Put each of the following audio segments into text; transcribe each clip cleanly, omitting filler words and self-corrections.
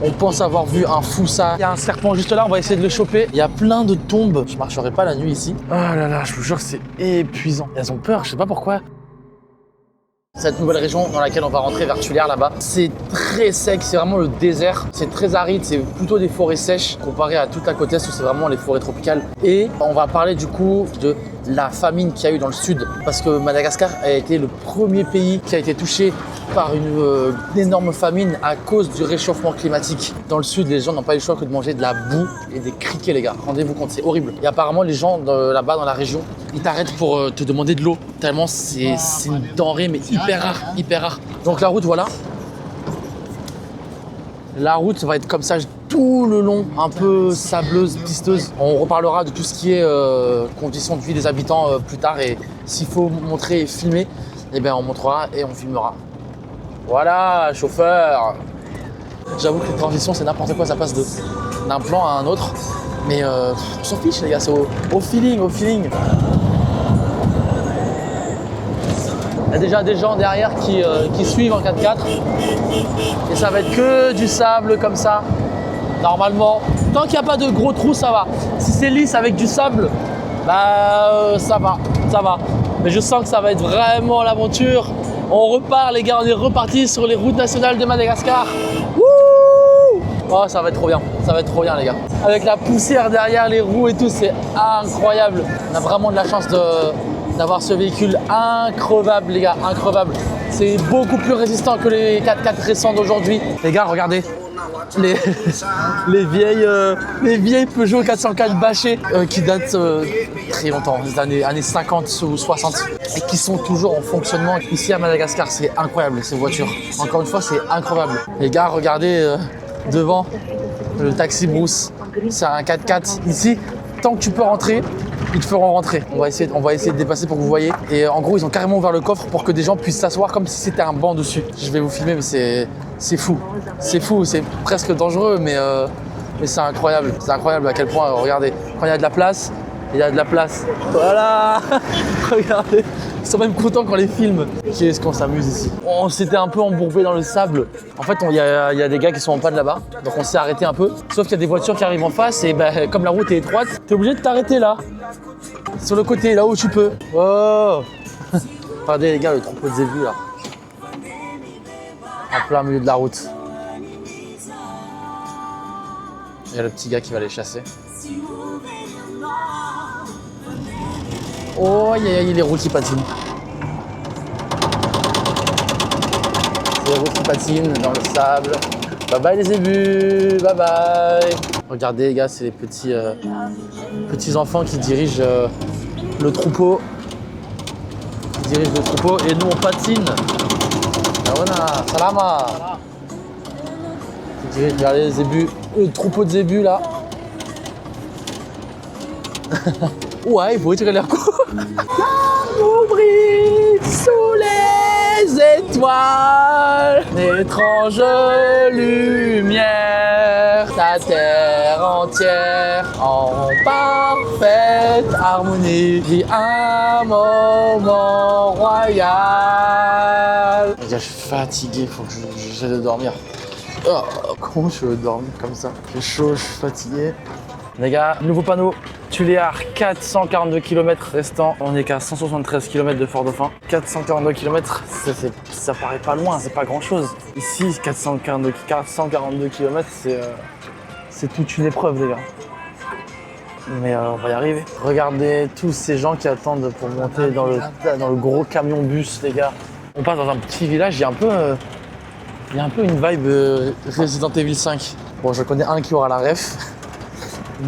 On pense avoir vu un foussa. Il y a un serpent juste là, on va essayer de le choper. Il y a plein de tombes. Je marcherai pas la nuit ici. Oh là là, je vous jure, c'est épuisant. Elles ont peur, je sais pas pourquoi. Cette nouvelle région dans laquelle on va rentrer vers Tullère là-bas, c'est très sec, c'est vraiment le désert, c'est très aride, c'est plutôt des forêts sèches comparé à toute la côte est où c'est vraiment les forêts tropicales. Et on va parler du coup de la famine qu'il y a eu dans le sud parce que Madagascar a été le premier pays qui a été touché par une énorme famine à cause du réchauffement climatique. Dans le sud, les gens n'ont pas eu le choix que de manger de la boue et des criquets, les gars. Rendez-vous compte, c'est horrible. Et apparemment, les gens là-bas dans la région, ils t'arrêtent pour te demander de l'eau. Tellement c'est une denrée, mais hyper rare, hyper rare. Donc la route, voilà. La route va être comme ça tout le long, un peu sableuse, pisteuse. On reparlera de tout ce qui est conditions de vie des habitants plus tard. Et s'il faut montrer et filmer, eh bien on montrera et on filmera. Voilà, chauffeur. J'avoue que les transitions, c'est n'importe quoi, ça passe d'un plan à un autre. Mais on s'en fiche, les gars, c'est au feeling, au feeling. Il y a déjà des gens derrière qui suivent en 4x4. Et ça va être que du sable comme ça. Normalement, tant qu'il n'y a pas de gros trous, ça va. Si c'est lisse avec du sable, bah ça va. Mais je sens que ça va être vraiment l'aventure. On repart les gars, on est reparti sur les routes nationales de Madagascar. Wouh! Oh, ça va être trop bien les gars. Avec la poussière derrière les roues et tout, c'est incroyable. On a vraiment de la chance d'avoir ce véhicule increvable les gars, increvable. C'est beaucoup plus résistant que les 4x4 récents d'aujourd'hui. Les gars, regardez. Les vieilles Peugeot 404 bâchées qui datent très longtemps, des années 50 ou 60 et qui sont toujours en fonctionnement ici à Madagascar. C'est incroyable ces voitures. Encore une fois, c'est incroyable. Les gars, regardez devant le taxi brousse. C'est un 4x4 ici. Tant que tu peux rentrer, ils te feront rentrer. On va essayer de dépasser pour que vous voyez. Et en gros, ils ont carrément ouvert le coffre pour que des gens puissent s'asseoir comme si c'était un banc dessus. Je vais vous filmer, mais c'est fou. C'est fou, c'est presque dangereux, mais c'est incroyable. C'est incroyable à quel point, regardez, quand il y a de la place, il y a de la place. Voilà. Regardez, ils sont même contents quand les films. Qu'est-ce qu'on s'amuse ici. On s'était un peu embourbé dans le sable. En fait, il y a des gars qui sont en panne là-bas, donc on s'est arrêté un peu. Sauf qu'il y a des voitures qui arrivent en face et comme la route est étroite, t'es obligé de t'arrêter là. Sur le côté, là où tu peux. Oh. Regardez les gars, le troupeau de zébus là. En plein milieu de la route. Il y a le petit gars qui va les chasser. Oh, il y a les roues qui patinent. C'est les roues qui patinent dans le sable. Bye bye les zébus, bye bye. Regardez les gars, c'est les petits enfants qui dirigent le troupeau. Et nous on patine. Voilà, salama. Qui dirige, regardez les zébus, le troupeau de zébus là. Ouais, il faut retirer l'air court. L'amour brille sous les étoiles, l'étrange lumière, la terre entière en parfaite harmonie vit un moment royal. Je suis fatigué, il faut que j'essaie de dormir. Oh, comment je veux dormir comme ça? J'ai chaud, je suis fatigué. Les gars, nouveau panneau, Tullère, 442 km restants. On est qu'à 173 km de Fort-Dauphin. 442 km, ça paraît pas loin, c'est pas grand chose. Ici, 442 km, c'est toute une épreuve, les gars. Mais on va y arriver. Regardez tous ces gens qui attendent pour monter dans le gros camion bus, les gars. On passe dans un petit village, il y a un peu une vibe Resident Evil 5. Bon, je connais un qui aura la ref.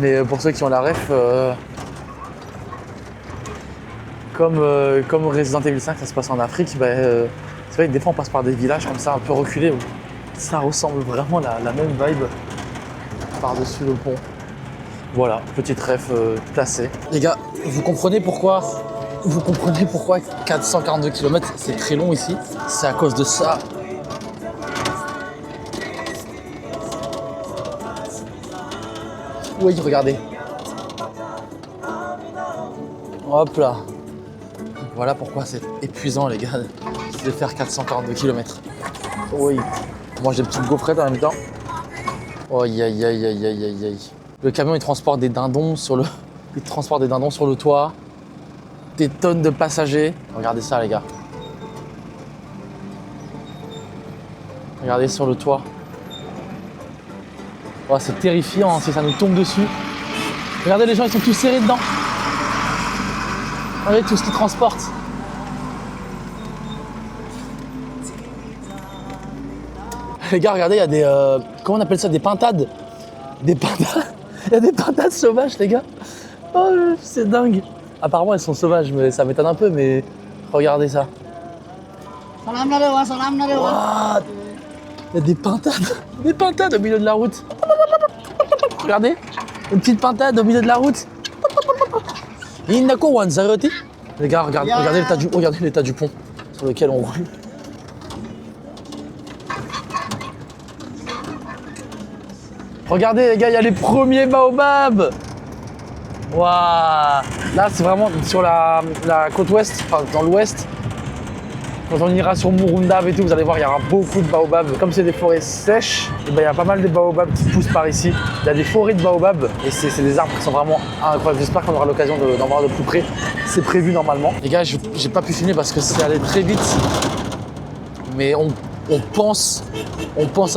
Mais pour ceux qui ont la ref, comme Resident Evil 5, ça se passe en Afrique, c'est vrai que des fois on passe par des villages comme ça, un peu reculés, où ça ressemble vraiment à la même vibe par-dessus le pont. Voilà, petite ref placée. Les gars, vous comprenez pourquoi 442 km c'est très long ici? C'est à cause de ça. Oui, regardez. Hop là. Voilà pourquoi c'est épuisant, les gars, de faire 442 km. Oui. Moi, j'ai une petite gaufrette en même temps. Oh, aïe, aïe, aïe, aïe, aïe, aïe, aïe. Le camion, il transporte des dindons sur le... Il transporte des dindons sur le toit. Des tonnes de passagers. Regardez ça, les gars. Regardez sur le toit. Oh, c'est terrifiant hein, si ça nous tombe dessus. Regardez, les gens, ils sont tous serrés dedans. Regardez tout ce qu'ils transportent. Les gars, regardez, il y a des... comment on appelle ça? Des pintades. Des pintades. Il y a des pintades sauvages, les gars. Oh, c'est dingue. Apparemment, elles sont sauvages, mais ça m'étonne un peu, mais regardez ça. Salam na dewa, salam na dewa. What? Il y a des pintades au milieu de la route. Regardez, une petite pintade au milieu de la route. Inako Wanzaroti. Les gars, regardez l'état du pont sur lequel on roule. Regardez les gars, il y a les premiers baobabs. Waouh. Là, c'est vraiment sur la côte ouest, enfin dans l'ouest. Quand on ira sur Murundab et tout, vous allez voir, il y aura beaucoup de baobabs. Comme c'est des forêts sèches, et ben, il y a pas mal de baobabs qui poussent par ici. Il y a des forêts de baobabs et c'est des arbres qui sont vraiment incroyables. J'espère qu'on aura l'occasion d'en voir de plus près. C'est prévu normalement. Les gars, j'ai pas pu filmer parce que c'est allé très vite. Mais on pense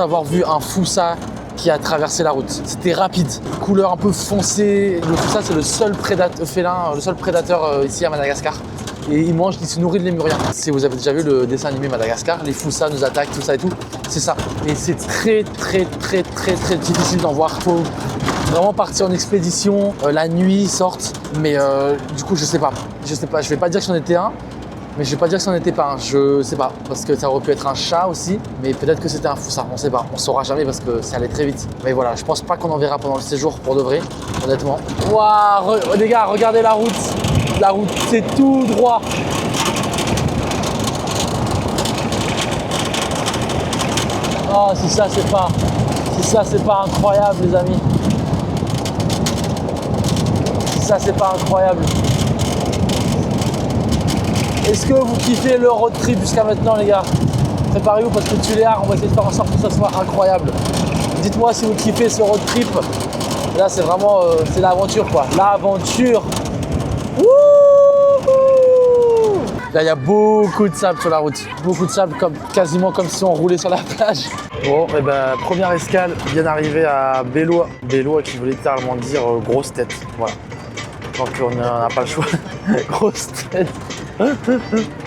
avoir vu un foussa qui a traversé la route. C'était rapide, couleur un peu foncée. Le foussa, c'est le seul prédateur ici à Madagascar. Et il se nourrit de lémuriens. Si vous avez déjà vu le dessin animé Madagascar, les foussas nous attaquent, tout ça et tout, c'est ça. Et c'est très difficile d'en voir. Faut vraiment partir en expédition, la nuit, sorte. Mais du coup, je sais pas. Je vais pas dire que c'en était un, mais je vais pas dire que c'en était pas un. Je sais pas, parce que ça aurait pu être un chat aussi, mais peut-être que c'était un foussa, on sait pas. On saura jamais parce que ça allait très vite. Mais voilà, je pense pas qu'on en verra pendant le séjour pour de vrai, honnêtement. Waouh, les gars, regardez la route. La route, c'est tout droit. Oh, si ça, c'est pas incroyable, les amis. Si ça, c'est pas incroyable. Est-ce que vous kiffez le road trip jusqu'à maintenant, les gars? Préparez-vous parce que Tuléar, on va essayer de faire en sorte que ça soit incroyable. Dites-moi si vous kiffez ce road trip. Là, c'est vraiment, c'est l'aventure, quoi. L'aventure. Là, il y a beaucoup de sable sur la route. Beaucoup de sable, quasiment comme si on roulait sur la plage. Bon, et ben, première escale, bien arrivé à Béloa. Béloa qui veut littéralement dire grosse tête. Voilà. Donc, on n'a pas le choix. Grosse tête.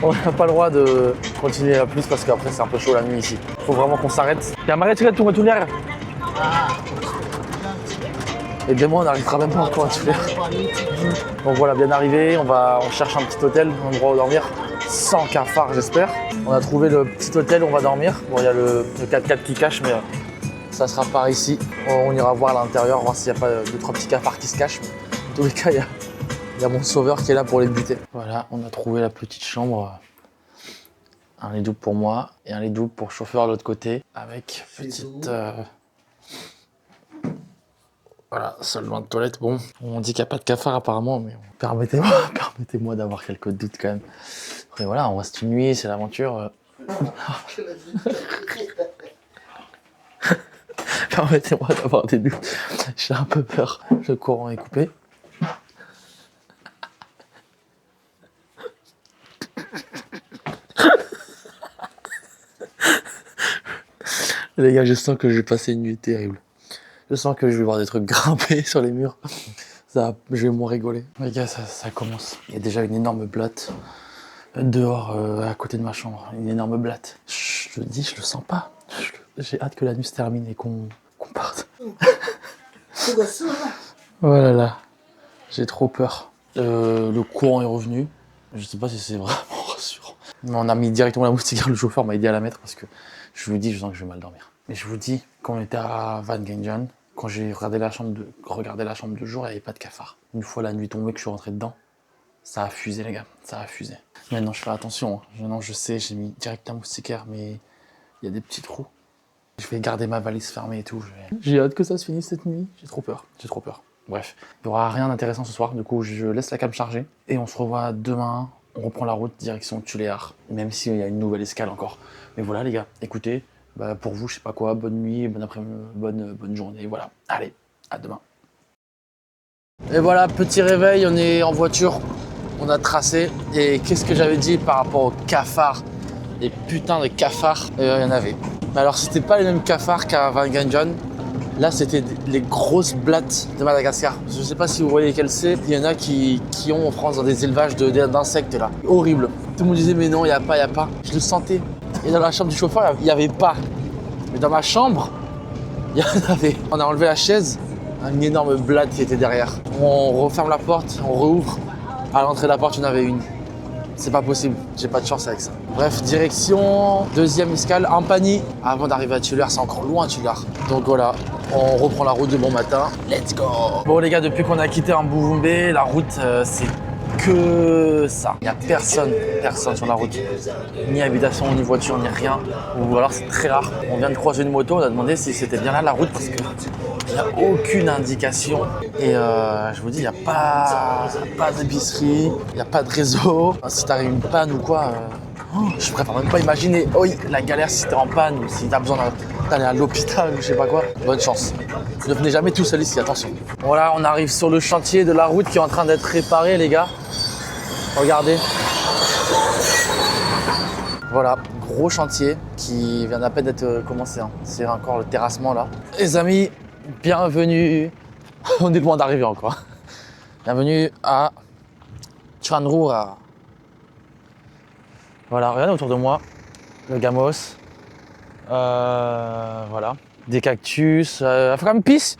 On n'a pas le droit de continuer à plus parce qu'après, c'est un peu chaud la nuit ici. Faut vraiment qu'on s'arrête. Tout l'air. Et demain, on n'arrivera même pas encore à tout faire. Donc voilà, bien arrivé, on cherche un petit hôtel, un endroit où dormir, sans cafard j'espère. On a trouvé le petit hôtel où on va dormir. Bon, il y a le 4x4 qui cache, mais ça sera par ici. On ira voir à l'intérieur, voir s'il n'y a pas 2-3 petits cafards qui se cachent. Mais en tous les cas, il y a mon sauveur qui est là pour les buter. Voilà, on a trouvé la petite chambre. Un lit double pour moi et un lit double pour chauffeur de l'autre côté. Avec petite... Voilà, seulement de toilette, bon. On dit qu'il n'y a pas de cafard apparemment, mais permettez-moi d'avoir quelques doutes quand même. Après voilà, on reste une nuit, c'est l'aventure. Permettez-moi d'avoir des doutes. J'ai un peu peur. Le courant est coupé. Les gars, je sens que je vais passer une nuit terrible. Je sens que je vais voir des trucs grimpés sur les murs. Ça, je vais moins rigoler. Les gars, ça commence. Il y a déjà une énorme blatte dehors, à côté de ma chambre. Une énorme blatte. Je le dis, je le sens pas. J'ai hâte que la nuit se termine et qu'on parte. Oh là là, j'ai trop peur. Le courant est revenu. Je sais pas si c'est vraiment rassurant. Mais on a mis directement la moustiquaire. Le chauffeur m'a aidé à la mettre parce que je vous dis, je sens que je vais mal dormir. Mais je vous dis, quand on était à Van Genjan, quand j'ai regardé la chambre de jour, il n'y avait pas de cafard. Une fois la nuit tombée que je suis rentré dedans, ça a fusé les gars, ça a fusé. Maintenant je fais attention, hein. Maintenant je sais, j'ai mis direct un moustiquaire, mais il y a des petits trous. Je vais garder ma valise fermée et tout. J'ai hâte que ça se finisse cette nuit, j'ai trop peur. Bref, il n'y aura rien d'intéressant ce soir, du coup je laisse la cam charger. Et on se revoit demain, on reprend la route direction Tuléar, même s'il y a une nouvelle escale encore. Mais voilà les gars, écoutez, Bah, pour vous, je sais pas quoi, bonne nuit, bonne après-midi, bonne journée, voilà. Allez, à demain. Et voilà, petit réveil, on est en voiture, on a tracé. Et qu'est-ce que j'avais dit par rapport aux cafards? Les putains de cafards, il y en avait. Mais alors, c'était pas les mêmes cafards qu'à Vanganjan. Là, c'était les grosses blattes de Madagascar. Je sais pas si vous voyez lesquelles c'est. Il y en a qui ont en France dans des élevages d'insectes là. Horrible. Tout le monde disait mais non, il n'y a pas, il n'y a pas. Je le sentais. Et dans la chambre du chauffeur, il n'y avait pas. Mais dans ma chambre, il y en avait. On a enlevé la chaise, une énorme blatte qui était derrière. On referme la porte, on rouvre. À l'entrée de la porte, il y en avait une. C'est pas possible, j'ai pas de chance avec ça. Bref, direction deuxième escale, Ampani. Avant d'arriver à Tullard, c'est encore loin Tullard. Donc voilà, on reprend la route de bon matin. Let's go! Bon les gars, depuis qu'on a quitté Mbuvumbe, la route c'est que ça. Il n'y a personne sur la route. Ni habitation, ni voiture, ni rien. Ou alors c'est très rare. On vient de croiser une moto, on a demandé si c'était bien là la route parce que il n'y a aucune indication. Et je vous dis, il n'y a pas d'épicerie, il n'y a pas de réseau. Si t'arrives une panne ou quoi, je préfère même pas imaginer la galère si t'es en panne ou si t'as besoin d'aller à l'hôpital ou je sais pas quoi. Bonne chance. Ne venez jamais tout seul ici, attention. Voilà, on arrive sur le chantier de la route qui est en train d'être réparé, les gars. Regardez. Voilà, gros chantier qui vient à peine d'être commencé. Hein. C'est encore le terrassement là. Les amis, bienvenue. On est loin d'arriver encore. Bienvenue à Chanrura. Voilà, regardez autour de moi. Le gamos. Voilà. Des cactus. Afram pisse.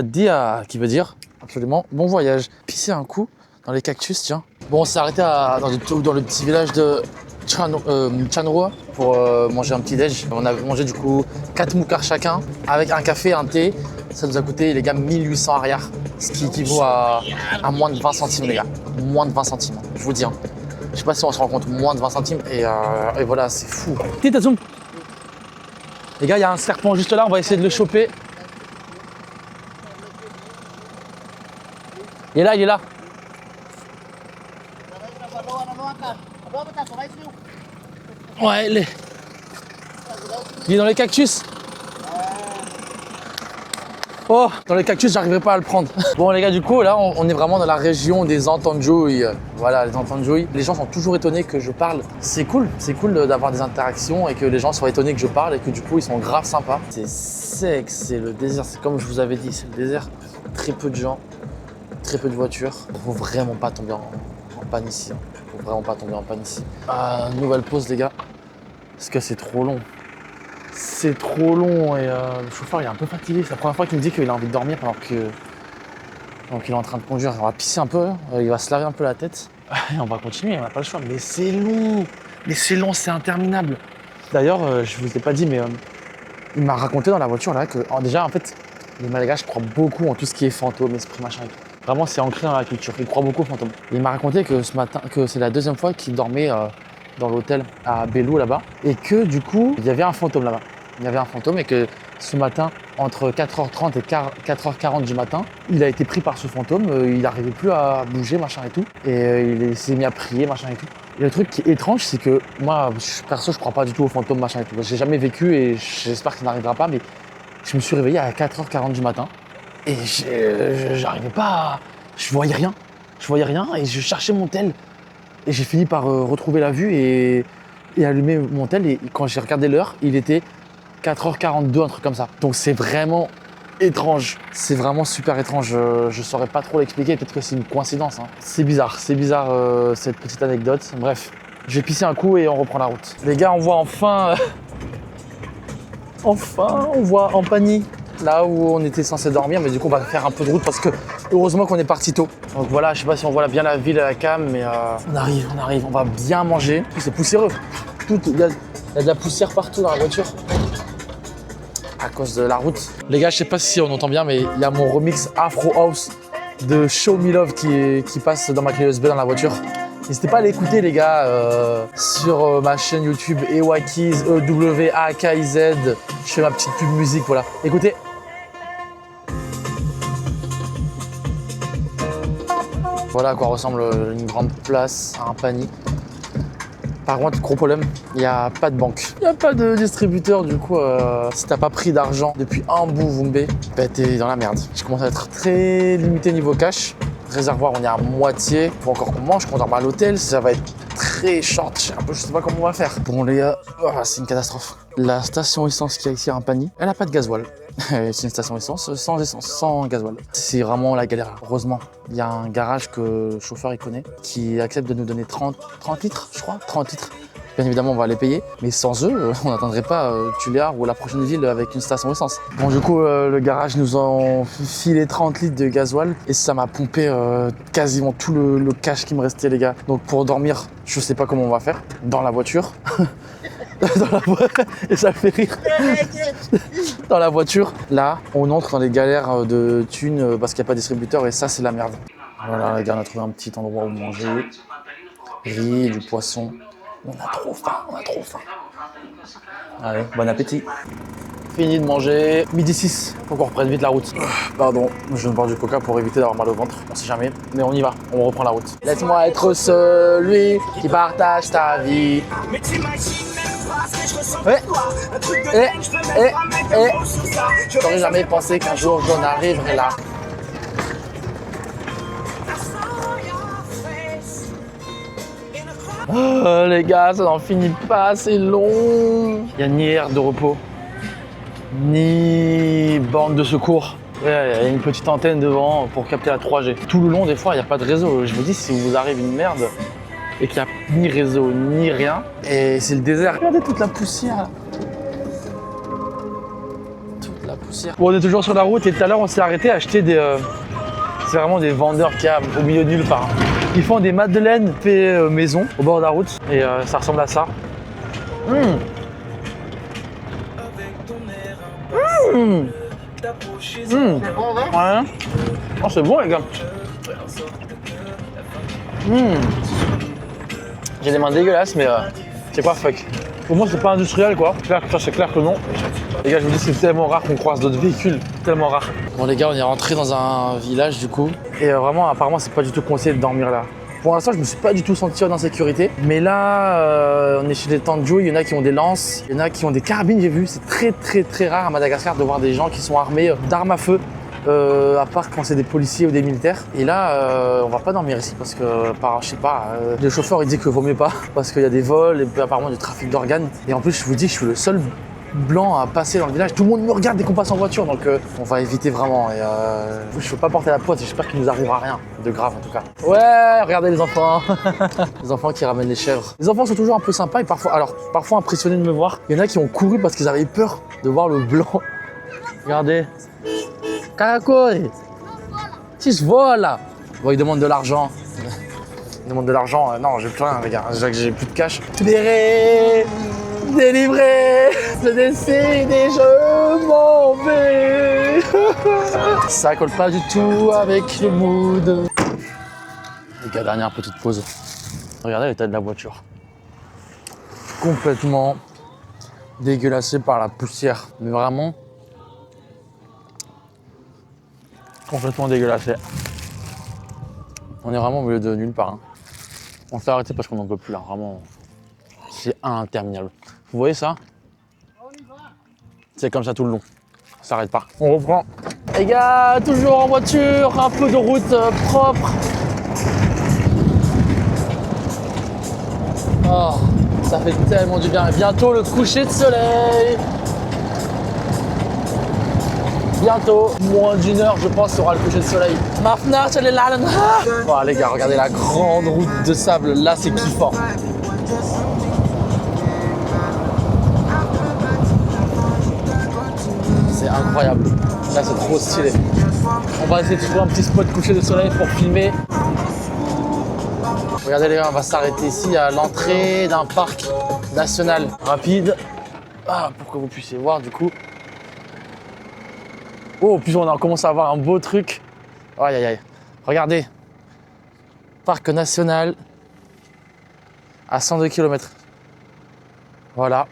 Dia, qui veut dire absolument bon voyage. Pisser un coup dans les cactus, tiens. Bon, on s'est arrêté dans le petit village de Chanrua pour manger un petit déj. On a mangé du coup 4 moukars chacun avec un café, un thé. Ça nous a coûté les gars 1800 arrière, ce qui équivaut à moins de 20 centimes les gars. Moins de 20 centimes, je vous dis. Hein. Je sais pas si on se rend compte, moins de 20 centimes et voilà, c'est fou. Les gars, il y a un serpent juste là, on va essayer de le choper. Il est là. Ouais, il est dans les cactus. Oh, dans les cactus, j'arriverai pas à le prendre. Bon les gars, du coup, là, on est vraiment dans la région des Antandjoui. Voilà, les Antandjoui. Les gens sont toujours étonnés que je parle. C'est cool d'avoir des interactions et que les gens soient étonnés que je parle et que du coup, ils sont grave sympas. C'est sec, c'est le désert. C'est comme je vous avais dit, c'est le désert. Très peu de gens, très peu de voitures. Faut vraiment pas tomber en panne ici. Hein. Faut vraiment pas tomber en panne ici. Nouvelle pause, les gars, parce que c'est trop long. C'est trop long et le chauffeur il est un peu fatigué. C'est la première fois qu'il me dit qu'il a envie de dormir pendant qu'il est en train de conduire. On va pisser un peu, il va se laver un peu la tête. Et on va continuer, on n'a pas le choix. Mais c'est long, c'est interminable. D'ailleurs, je vous ai pas dit, mais il m'a raconté dans la voiture là que déjà en fait, les Malgaches croient beaucoup en tout ce qui est fantôme, esprit, machin et tout. Vraiment, c'est ancré dans la culture. Ils croient beaucoup aux fantômes. Il m'a raconté que ce matin, que c'est la deuxième fois qu'il dormait dans l'hôtel à Belou là-bas et que du coup il y avait un fantôme là-bas. Il y avait un fantôme et que ce matin entre 4h30 et 4h40 du matin, il a été pris par ce fantôme, il n'arrivait plus à bouger machin et tout et il s'est mis à prier machin et tout. Et le truc qui est étrange, c'est que moi perso je crois pas du tout aux fantômes machin et tout. J'ai jamais vécu et j'espère que ça n'arrivera pas, mais je me suis réveillé à 4h40 du matin et j'arrivais pas je voyais rien et je cherchais mon tel. Et j'ai fini par retrouver la vue et allumer mon tel. Et quand j'ai regardé l'heure, il était 4h42, un truc comme ça. Donc c'est vraiment étrange. C'est vraiment super étrange. Je saurais pas trop l'expliquer. Peut-être que c'est une coïncidence. Hein. C'est bizarre cette petite anecdote. Bref, je vais pisser un coup et on reprend la route. Les gars, on voit enfin on voit Ampani. Là où on était censé dormir, mais du coup on va faire un peu de route parce que heureusement qu'on est parti tôt. Donc voilà, je sais pas si on voit bien la ville à la cam, mais on arrive, on va bien manger. C'est poussiéreux, il y a de la poussière partout dans la voiture à cause de la route. Les gars, je sais pas si on entend bien, mais il y a mon remix Afro House de Show Me Love qui passe dans ma clé USB dans la voiture. N'hésitez pas à l'écouter les gars sur ma chaîne YouTube Ewakiz, EWAKIZ. Je fais ma petite pub musique, voilà. Écoutez. Voilà à quoi ressemble une grande place à Ampani. Par contre, gros problème, il n'y a pas de banque. Il n'y a pas de distributeur, du coup, si t'as pas pris d'argent depuis un bout Vumbe, bah t'es dans la merde. Je commence à être très limité niveau cash. Réservoir, on est à moitié. Faut encore qu'on mange, qu'on dorme à l'hôtel. Ça va être très short. Je sais pas comment on va faire. Bon, les gars, c'est une catastrophe. La station essence qui est ici à un panier, elle a pas de gasoil. C'est une station essence sans gasoil. C'est vraiment la galère. Heureusement, il y a un garage que le chauffeur il connaît qui accepte de nous donner 30 litres, je crois. 30 litres. Bien évidemment, on va les payer, mais sans eux, on n'atteindrait pas Tuléar ou la prochaine ville avec une station essence. Bon, du coup, le garage nous a filé 30 litres de gasoil et ça m'a pompé quasiment tout le cash qui me restait, les gars. Donc, pour dormir, je sais pas comment on va faire. Dans la voiture. Et ça fait rire. Dans la voiture, là, on entre dans les galères de thunes parce qu'il n'y a pas de distributeur et ça, c'est la merde. Voilà, les gars, on a trouvé un petit endroit où manger. Riz, du poisson. On a trop faim. Allez, bon appétit. Fini de manger. Midi 6, faut qu'on reprenne vite la route. Pardon, je viens de boire du coca pour éviter d'avoir mal au ventre. On sait jamais, mais on y va, on reprend la route. Laisse-moi être celui qui partage ta vie. J'aurais jamais pensé qu'un jour j'en arriverais là. Oh, les gars, ça n'en finit pas, c'est long. Il n'y a ni aire de repos, ni borne de secours. Il y a une petite antenne devant pour capter la 3G. Tout le long, des fois, il n'y a pas de réseau. Je vous dis, si vous arrive une merde et qu'il n'y a ni réseau, ni rien, et c'est le désert. Regardez toute la poussière là. Toute la poussière. Bon, on est toujours sur la route et tout à l'heure, on s'est arrêté à acheter des... C'est vraiment des vendeurs qu'il y a au milieu de nulle part. Ils font des madeleines fait maison au bord de la route et ça ressemble à ça. Ouais. Oh, c'est bon les gars. J'ai des mains dégueulasses mais c'est quoi fuck. Pour moi c'est pas industriel quoi. C'est clair que non. Les gars, je vous dis, c'est tellement rare qu'on croise d'autres véhicules, tellement rare. Bon les gars, on est rentré dans un village du coup. Et vraiment, apparemment, c'est pas du tout conseillé de dormir là. Pour l'instant, je me suis pas du tout senti en insécurité. Mais là, on est chez les Tandjou, il y en a qui ont des lances, il y en a qui ont des carabines, j'ai vu. C'est très rare à Madagascar de voir des gens qui sont armés d'armes à feu. À part quand c'est des policiers ou des militaires. Et là, on va pas dormir ici parce que, je sais pas, le chauffeur il dit qu'il vaut mieux pas parce qu'il y a des vols et apparemment du trafic d'organes. Et en plus, je vous dis, je suis le seul blanc à passer dans le village. Tout le monde me regarde dès qu'on passe en voiture, donc on va éviter vraiment. Et je veux pas porter la poisse, j'espère qu'il nous arrivera rien de grave en tout cas. Ouais, regardez les enfants. Les enfants qui ramènent les chèvres. Les enfants sont toujours un peu sympas et parfois impressionnés de me voir. Il y en a qui ont couru parce qu'ils avaient peur de voir le blanc. Regardez. Caracol. Si je vole là. Bon, ils demandent de l'argent. Ils demandent de l'argent. Non, j'ai plus rien, les gars. J'ai plus de cash. Libéré. Délivré, je décide et je m'en vais. Ça colle pas du tout avec le mood. Les gars, dernière petite pause. Regardez l'état de la voiture. Complètement dégueulassé par la poussière. Mais vraiment, complètement dégueulassé. On est vraiment au milieu de nulle part. Hein. On s'est arrêté parce qu'on n'en peut plus là, vraiment. C'est interminable. Vous voyez ça? C'est comme ça tout le long. Ça s'arrête pas. On reprend. Les gars, toujours en voiture, un peu de route propre. Oh, ça fait tellement du bien. Et bientôt le coucher de soleil. Bientôt, moins d'une heure, je pense, sera le coucher de soleil. Maintenant, c'est les là. Voilà, les gars, regardez la grande route de sable. Là, c'est kiffant. C'est incroyable. Là, c'est trop stylé. On va essayer de trouver un petit spot coucher de soleil pour filmer. Regardez les gars, on va s'arrêter ici à l'entrée d'un parc national rapide. Pour que vous puissiez voir du coup. Oh, puis on a commencé à avoir un beau truc. Aïe aïe aïe. Regardez. Parc national à 102 km. Voilà.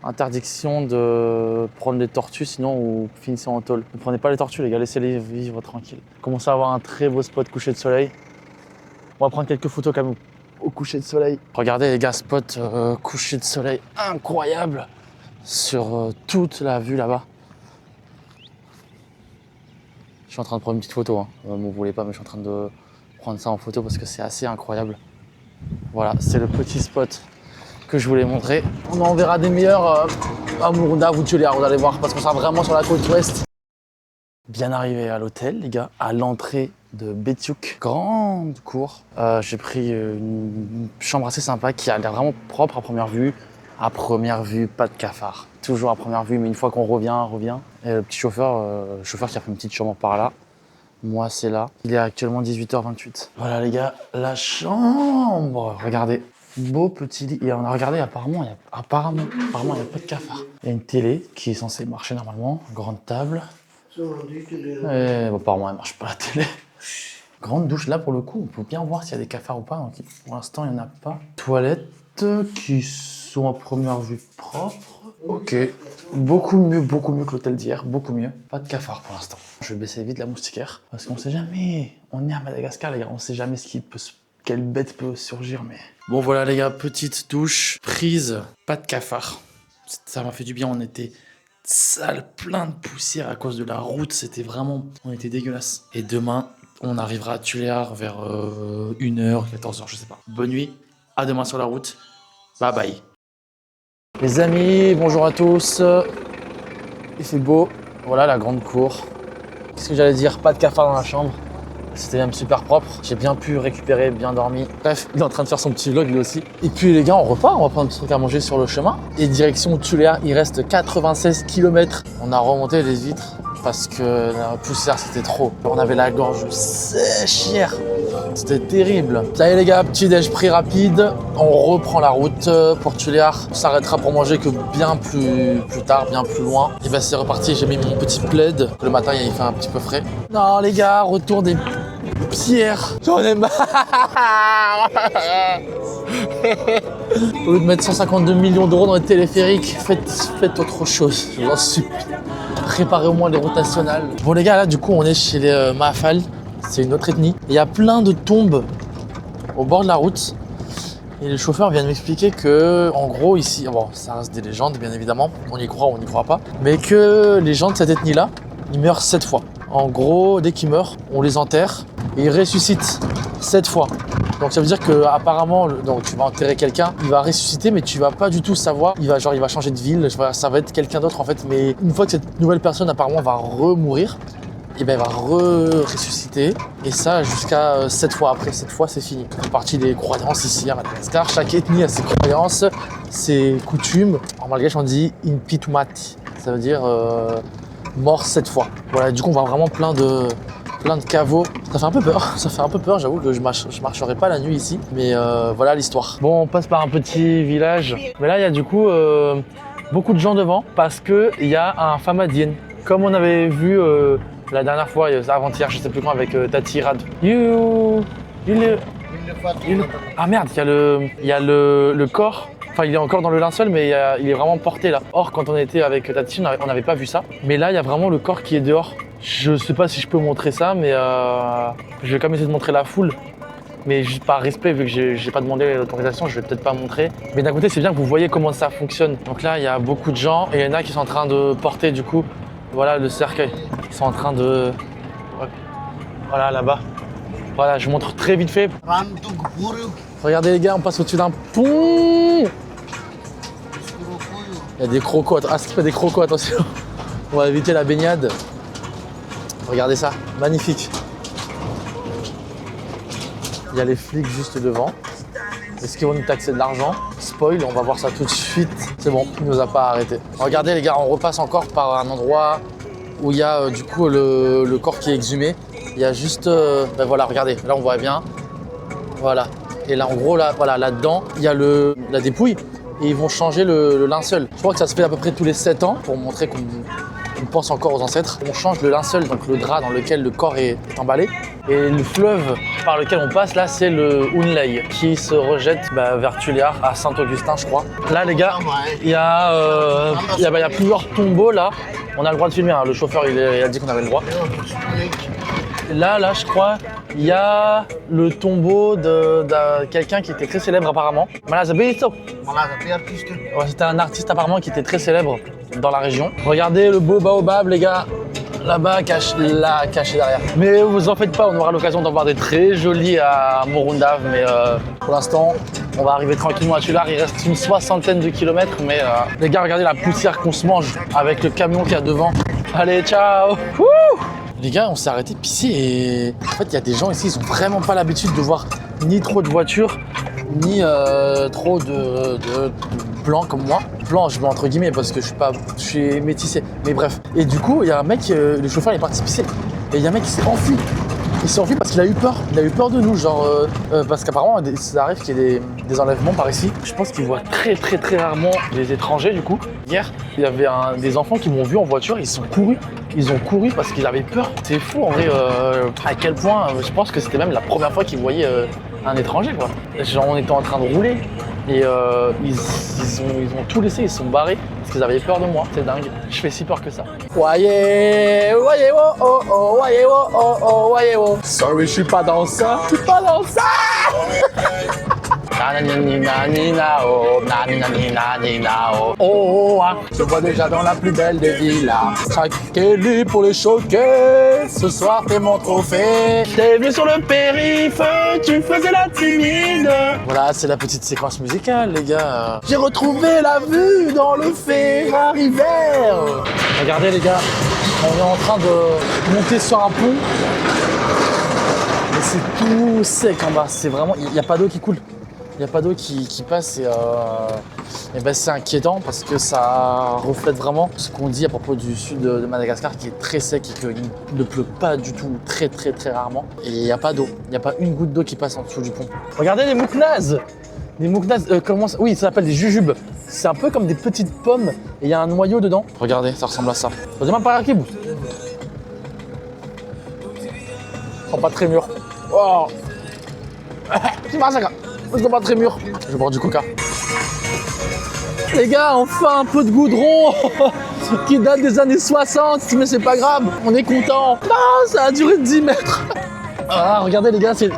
Interdiction de prendre les tortues, sinon vous finissez en tôle. Ne prenez pas les tortues, les gars, laissez-les vivre tranquilles. Commencez à avoir un très beau spot coucher de soleil. On va prendre quelques photos quand même au coucher de soleil. Regardez les gars, spot coucher de soleil incroyable sur toute la vue là-bas. Je suis en train de prendre une petite photo, hein. Vous voulez pas, mais je suis en train de prendre ça en photo parce que c'est assez incroyable. Voilà, c'est le petit spot que je voulais montrer. On en verra des meilleurs à Murunda, vous allez voir, parce qu'on sera vraiment sur la côte ouest. Bien arrivé à l'hôtel, les gars, à l'entrée de Betiuk. Grande cour. J'ai pris une chambre assez sympa qui a l'air vraiment propre à première vue. À première vue, pas de cafard. Toujours à première vue, mais une fois qu'on revient, on revient. Et le petit chauffeur, qui a fait une petite chambre par là. Moi, c'est là. Il est actuellement 18h28. Voilà, les gars, la chambre. Regardez. Beau petit lit. Et on a regardé, apparemment, il n'y a pas de cafard. Il y a une télé qui est censée marcher normalement. Grande table. Et bon, apparemment, elle ne marche pas la télé. Grande douche. Là, pour le coup, on peut bien voir s'il y a des cafards ou pas. Donc, pour l'instant, il n'y en a pas. Toilettes qui sont à première vue propres. Ok. Beaucoup mieux que l'hôtel d'hier. Beaucoup mieux. Pas de cafard pour l'instant. Je vais baisser vite la moustiquaire. Parce qu'on sait jamais. On est à Madagascar, les gars. On sait jamais quelle bête peut surgir, mais... Bon, voilà, les gars. Petite douche. Prise. Pas de cafard. Ça m'a fait du bien. On était sale, plein de poussière à cause de la route. On était dégueulasse. Et demain, on arrivera à Tuléar vers 1h, 14h, je sais pas. Bonne nuit. À demain sur la route. Bye bye. Les amis, bonjour à tous. Il fait beau. Voilà la grande cour. Qu'est-ce que j'allais dire? Pas de cafard dans la chambre. C'était même super propre. J'ai bien pu récupérer, bien dormi. Bref, il est en train de faire son petit vlog lui aussi. Et puis les gars, on repart. On va prendre un petit truc à manger sur le chemin. Et direction Tuléar, il reste 96 km. On a remonté les vitres parce que la poussière, c'était trop. On avait la gorge sèche hier. C'était terrible. Ça y est les gars, petit déj pris rapide. On reprend la route pour Tuléar. On s'arrêtera pour manger que bien plus tard, bien plus loin. Et ben c'est reparti, j'ai mis mon petit plaid. Le matin, il fait un petit peu frais. Non les gars, retour des pierres. J'en ai marre. Au lieu de mettre 152 millions d'euros dans les téléphériques, faites autre chose. Je vous en supplie. Préparez au moins les routes nationales. Bon les gars, là du coup, on est chez les Mahafal. C'est une autre ethnie. Il y a plein de tombes au bord de la route. Et le chauffeur vient de m'expliquer que, en gros, ici, bon, ça reste des légendes, bien évidemment. On y croit ou on n'y croit pas. Mais que les gens de cette ethnie-là, ils meurent 7 fois. En gros, dès qu'ils meurent, on les enterre et ils ressuscitent 7 fois. Donc ça veut dire que apparemment, donc tu vas enterrer quelqu'un, il va ressusciter, mais tu vas pas du tout savoir. Il va changer de ville. Ça va être quelqu'un d'autre en fait. Mais une fois que cette nouvelle personne apparemment va remourir, et ben, il va ressusciter, et ça jusqu'à 7 fois. Après 7 fois, c'est fini. Ça fait partie des croyances ici à Madagascar. Chaque ethnie a ses croyances, ses coutumes. En malgache, on dit Inpitumati. Ça veut dire mort 7 fois. Voilà, du coup, on voit vraiment plein de caveaux. Ça fait un peu peur, j'avoue que je marcherai pas la nuit ici. Mais voilà l'histoire. Bon, on passe par un petit village. Mais là, il y a du coup beaucoup de gens devant parce qu'il y a un Famadien. Comme on avait vu la dernière fois, avant-hier, je sais plus quand, avec Tati Rad. Ah merde, il y a le corps. Enfin, il est encore dans le linceul, mais il est vraiment porté là. Or, quand on était avec Tati, on n'avait pas vu ça. Mais là, il y a vraiment le corps qui est dehors. Je sais pas si je peux montrer ça, mais je vais quand même essayer de montrer la foule. Mais juste par respect, vu que j'ai pas demandé l'autorisation, je vais peut-être pas montrer. Mais d'un côté, c'est bien que vous voyez comment ça fonctionne. Donc là, il y a beaucoup de gens et il y en a qui sont en train de porter du coup, voilà le cercueil. Ils sont en train de... Voilà, là-bas. Voilà, je vous montre très vite fait. Regardez les gars, on passe au-dessus d'un pont. Il y a des crocos. Ah, c'est pas des crocos, attention. On va éviter la baignade. Regardez ça, magnifique. Il y a les flics juste devant. Est-ce qu'ils vont nous taxer de l'argent? Spoil, on va voir ça tout de suite. C'est bon, il nous a pas arrêté. Regardez les gars, on repasse encore par un endroit où il y a du coup le corps qui est exhumé. Il y a juste, ben voilà, regardez, là on voit bien. Voilà. Et là en gros, là, voilà, là-dedans, il y a la dépouille et ils vont changer le linceul. Je crois que ça se fait à peu près tous les 7 ans pour montrer on pense encore aux ancêtres. On change le linceul, donc le drap dans lequel le corps est emballé. Et le fleuve par lequel on passe, là, c'est le Hunley, qui se rejette vers Tuléar, à Saint-Augustin, je crois. Là, les gars, il y a plusieurs tombeaux, là. On a le droit de filmer, hein. Le chauffeur, il a dit qu'on avait le droit. Là, je crois, il y a le tombeau de quelqu'un qui était très célèbre apparemment. Malazabito. Ouais, c'était un artiste apparemment qui était très célèbre dans la région. Regardez le beau baobab, les gars. Là-bas, caché derrière. Mais vous en faites pas, on aura l'occasion d'en voir des très jolis à Morundave. Mais pour l'instant, on va arriver tranquillement à Tuléar. Il reste une 60aine de kilomètres. Mais les gars, regardez la poussière qu'on se mange avec le camion qu'il y a devant. Allez, ciao. Wouh! Les gars, on s'est arrêté de pisser et en fait, il y a des gens ici, ils ont vraiment pas l'habitude de voir ni trop de voitures, ni trop de blancs comme moi. Blanc, je mets entre guillemets parce que je suis métissé. Mais bref. Et du coup, il y a un mec, le chauffeur, il est parti pisser et il y a un mec qui s'est enfui. Il s'est enfui parce qu'il a eu peur. Il a eu peur de nous, genre parce qu'apparemment, ça arrive qu'il y ait des enlèvements par ici. Je pense qu'il voit très rarement les étrangers. Du coup, hier, il y avait des enfants qui m'ont vu en voiture. Ils ont couru parce qu'ils avaient peur. C'est fou en vrai. À quel point, je pense que c'était même la première fois qu'ils voyaient un étranger, quoi. Genre, on était en train de rouler et ils ont tout laissé. Ils se sont barrés parce qu'ils avaient peur de moi. C'est dingue. Je fais si peur que ça. Voyez, oh, oh, voyez, oh, voyez, oh. Sorry, je suis pas dans ça. Oh, je vois déjà dans la plus belle des villas. Chaque élu pour les choquer. Ce soir, t'es mon trophée. T'es venu sur le périph', tu faisais la timide. Voilà, c'est la petite séquence musicale, les gars. J'ai retrouvé la vue dans le Ferrari vert. Regardez, les gars, on est en train de monter sur un pont. Mais c'est tout sec en bas. C'est vraiment, il n'y a pas d'eau qui coule. Il n'y a pas d'eau qui passe et ben c'est inquiétant parce que ça reflète vraiment ce qu'on dit à propos du sud de Madagascar qui est très sec et qu'il ne pleut pas du tout, très rarement. Et il n'y a pas d'eau, il n'y a pas une goutte d'eau qui passe en dessous du pont. Regardez les mouknazes. Des mouknazes, oui, ça s'appelle des jujubes. C'est un peu comme des petites pommes et il y a un noyau dedans. Regardez, ça ressemble à ça. Redemande par Akib. Ils sont pas très mûrs. Oh. C'est pas ça, gars. Ils sont pas très mûrs. Je vais boire du coca. Les gars, enfin un peu de goudron qui date des années 60, mais c'est pas grave, on est content. Non, ça a duré 10 mètres. Ah, regardez les gars, c'est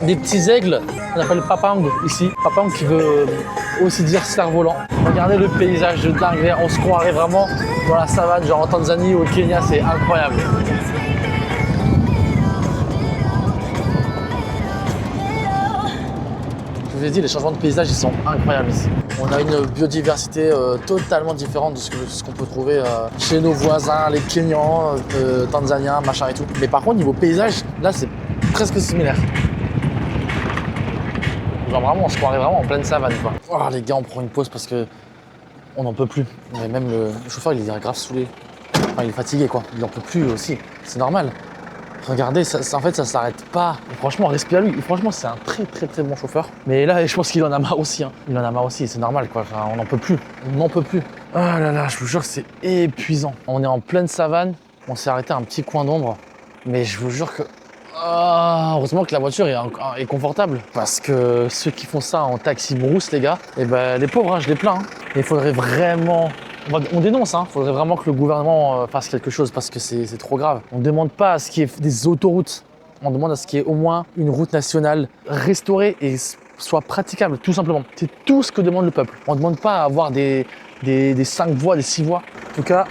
des petits aigles. On appelle papang ici. Papang qui veut aussi dire cerf-volant. Regardez le paysage de dingue. On se croirait vraiment dans la savane, genre en Tanzanie ou au Kenya, c'est incroyable. Je vous ai dit, les changements de paysage, ils sont incroyables ici. On a une biodiversité totalement différente de ce qu'on peut trouver chez nos voisins, les Kenyans, Tanzaniens, machin et tout. Mais par contre, niveau paysage, là, c'est presque similaire. Genre vraiment, on se croirait vraiment en pleine savane, quoi. Oh, les gars, on prend une pause parce que on n'en peut plus. Mais même le chauffeur, il est grave saoulé. Enfin, il est fatigué, quoi. Il n'en peut plus aussi. C'est normal. Regardez, en fait, ça s'arrête pas. Et franchement, respire à lui. Et franchement, c'est un très bon chauffeur. Mais là, je pense qu'il en a marre aussi. Hein. Il en a marre aussi, c'est normal, quoi. Enfin, on n'en peut plus. On n'en peut plus. Ah là là, je vous jure que c'est épuisant. On est en pleine savane. On s'est arrêté à un petit coin d'ombre. Mais je vous jure que... heureusement que la voiture est confortable. Parce que ceux qui font ça en taxi brousse, les gars, et ben, les pauvres, hein, je les plains. Hein. Il faudrait vraiment... On dénonce, il faudrait vraiment que le gouvernement fasse quelque chose parce que c'est trop grave. On ne demande pas à ce qu'il y ait des autoroutes, on demande à ce qu'il y ait au moins une route nationale restaurée et soit praticable, tout simplement. C'est tout ce que demande le peuple. On ne demande pas à avoir des 5 voies, des 6 voies. En tout cas,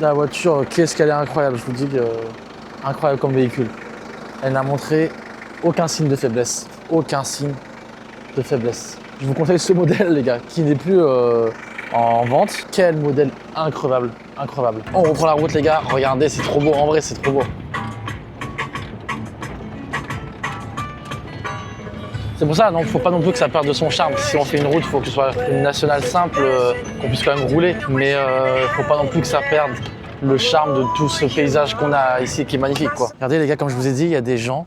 la voiture, qu'est-ce qu'elle est incroyable, je vous dis, incroyable comme véhicule. Elle n'a montré aucun signe de faiblesse. Aucun signe de faiblesse. Je vous conseille ce modèle, les gars, qui n'est plus... en vente. Quel modèle incroyable, incroyable. On reprend la route, les gars. Regardez, c'est trop beau. En vrai, c'est trop beau. C'est pour ça, non, faut pas non plus que ça perde de son charme. Si on fait une route, il faut que ce soit une nationale simple, qu'on puisse quand même rouler. Mais faut pas non plus que ça perde le charme de tout ce paysage qu'on a ici qui est magnifique, quoi. Regardez, les gars, comme je vous ai dit, il y a des gens,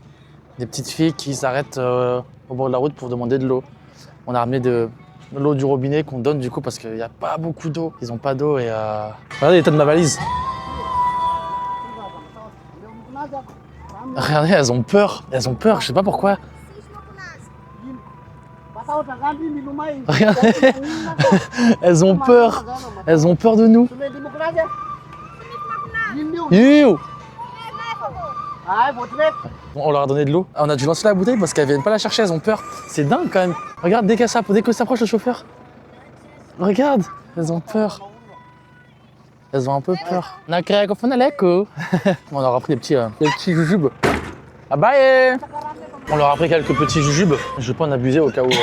des petites filles qui s'arrêtent au bord de la route pour demander de l'eau. On a ramené l'eau du robinet qu'on donne du coup parce qu'il n'y a pas beaucoup d'eau. Ils n'ont pas d'eau et regardez l'état de ma valise. Regardez, elles ont peur, je sais pas pourquoi. Regardez, elles ont peur de nous. Bon, on leur a donné de l'eau. On a dû lancer la bouteille parce qu'elles viennent pas la chercher, elles ont peur. C'est dingue quand même. Regarde, dès que s'approche le chauffeur. Regarde, elles ont peur. Elles ont un peu peur. On leur a pris des petits jujubes. Ah bye. On leur a pris quelques petits jujubes. Je vais pas en abuser au cas où il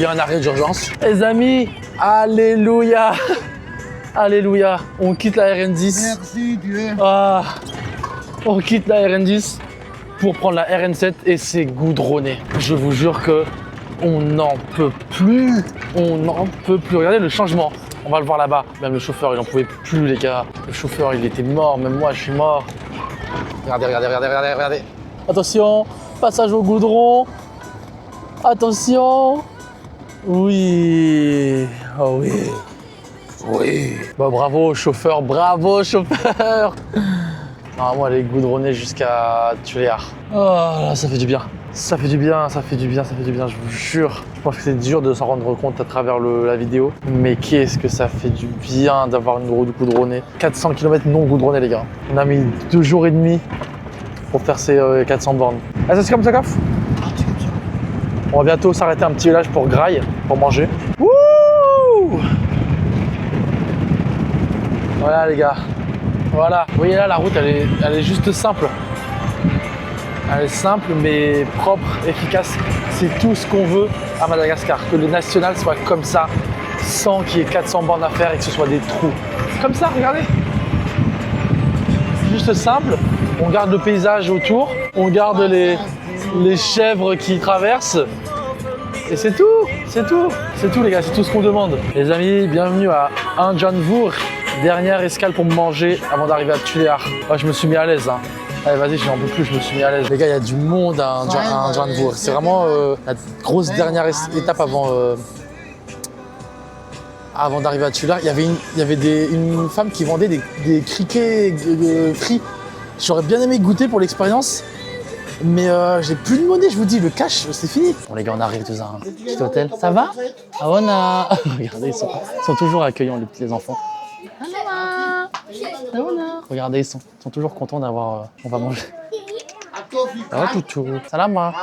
y a un arrêt d'urgence. Les amis, alléluia. Alléluia. On quitte la RN10. Merci Dieu. Ah, on quitte la RN10 pour prendre la RN7 et c'est goudronné. Je vous jure que on n'en peut plus. On n'en peut plus. Regardez le changement. On va le voir là-bas. Même le chauffeur, il n'en pouvait plus, les gars. Le chauffeur, il était mort. Même moi, je suis mort. Regardez. Attention, passage au goudron. Attention. Oui. Oh oui. Oui. Bah, bravo, chauffeur. Normalement, elle est goudronnée jusqu'à Tuléar. Oh là, ça fait du bien. Ça fait du bien, je vous jure. Je pense que c'est dur de s'en rendre compte à travers la vidéo. Mais qu'est-ce que ça fait du bien d'avoir une route goudronnée. 400 km non goudronnés, les gars. On a mis 2 jours et demi pour faire ces 400 bornes. Ah, ça c'est comme ça, Kaf? On va bientôt s'arrêter un petit village pour Graille, pour manger. Wouh! Voilà, les gars. Voilà. Vous voyez là, la route, elle est juste simple. Elle est simple mais propre, efficace. C'est tout ce qu'on veut à Madagascar. Que le national soit comme ça, sans qu'il y ait 400 bornes à faire et que ce soit des trous. Comme ça, regardez. Juste simple. On garde le paysage autour. On garde les chèvres qui traversent. Et c'est tout. C'est tout les gars, c'est tout ce qu'on demande. Les amis, bienvenue à Anjanvour. Dernière escale pour manger avant d'arriver à Tuléar. Oh, je me suis mis à l'aise. Allez, vas-y, j'en peux plus, je me suis mis à l'aise. Les gars, il y a du monde à Anjanvour. C'est vraiment la grosse dernière étape avant d'arriver à Tuléar. Il y avait une femme qui vendait des criquets frits. J'aurais bien aimé goûter pour l'expérience. Mais j'ai plus de monnaie, je vous dis, le cash, c'est fini. Bon les gars, on arrive dans un petit hôtel. Ça va? Ah on a... Regardez, ils sont toujours accueillants, les enfants. Regardez, ils sont toujours contents d'avoir... on va manger. Ça va, toutou? Salama.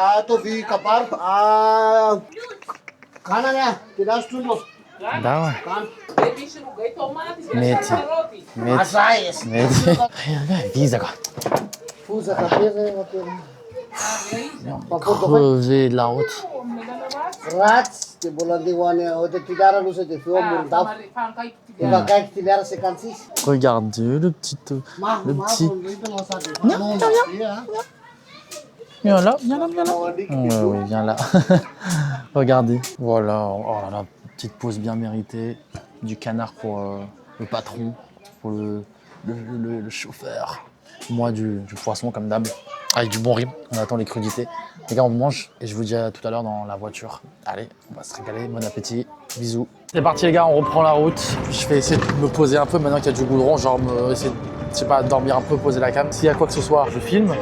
Dawa. Meti. Visa quoi. Crevé de la route. Regardez le petit. Viens là. Oui, viens là. Regardez. Voilà. Oh là là, petite pause bien méritée. Du canard pour le patron, pour le chauffeur. Moi, du poisson comme d'hab. Avec du bon riz, on attend les crudités. Les gars, on mange et je vous dis à tout à l'heure dans la voiture. Allez, on va se régaler, bon appétit, bisous. C'est parti les gars, on reprend la route. Je vais essayer de me poser un peu maintenant qu'il y a du goudron, genre essayer, je sais pas, dormir un peu, poser la cam. S'il y a quoi que ce soit, je filme.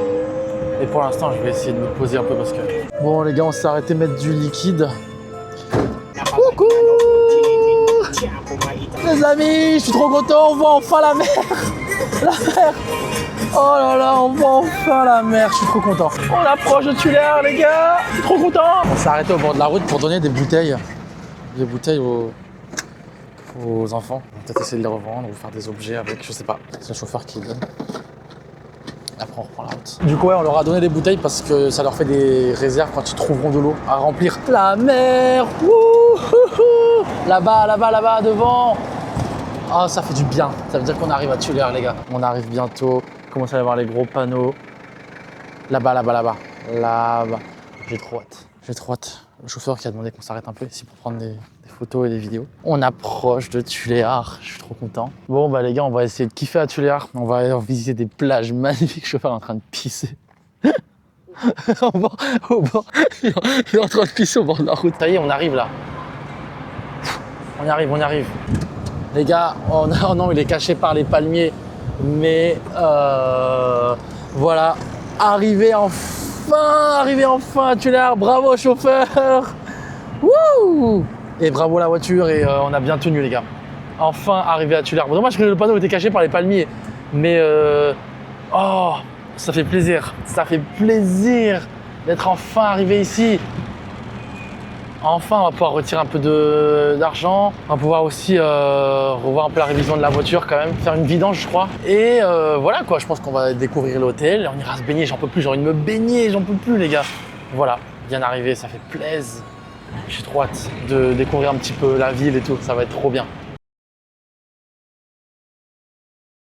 Et pour l'instant, je vais essayer de me poser un peu parce que... Bon les gars, on s'est arrêté mettre du liquide. Coucou les amis, je suis trop content, on voit enfin la mer. La mer. Oh là là, on voit enfin la mer, je suis trop content. On approche de Tuléar les gars, je suis trop content. On s'est arrêté au bord de la route pour donner des bouteilles aux enfants. On va peut-être essayer de les revendre ou faire des objets avec, je sais pas. C'est le chauffeur qui donne. Après on reprend la route. Du coup ouais, on leur a donné des bouteilles parce que ça leur fait des réserves quand ils trouveront de l'eau à remplir. La mer, là-bas, devant. Oh, ça fait du bien. Ça veut dire qu'on arrive à Tuléar les gars. On arrive bientôt. Commence à y avoir les gros panneaux. Là-bas. J'ai trop hâte. Le chauffeur qui a demandé qu'on s'arrête un peu ici pour prendre des photos et des vidéos. On approche de Tuléar, je suis trop content. Bon bah les gars, on va essayer de kiffer à Tuléar. On va aller visiter des plages magnifiques. Le chauffeur est en train de pisser. Au bord. Il est en train de pisser au bord de la route. Ça y est, on arrive là. On y arrive, on y arrive. Les gars, oh non, il est caché par les palmiers. Mais voilà, arrivé enfin à Tullard. Bravo chauffeur. Wouh! Et bravo la voiture et on a bien tenu les gars. Enfin arrivé à Tullard. Bon, dommage que le panneau était caché par les palmiers. Mais oh, ça fait plaisir. Ça fait plaisir d'être enfin arrivé ici. Enfin, on va pouvoir retirer un peu d'argent. On va pouvoir aussi revoir un peu la révision de la voiture quand même. Faire une vidange, je crois. Et voilà quoi, je pense qu'on va découvrir l'hôtel. On ira se baigner, j'en peux plus. J'ai envie de me baigner, j'en peux plus les gars. Voilà, bien arrivé, ça fait plaisir. J'ai trop hâte de découvrir un petit peu la ville et tout. Ça va être trop bien.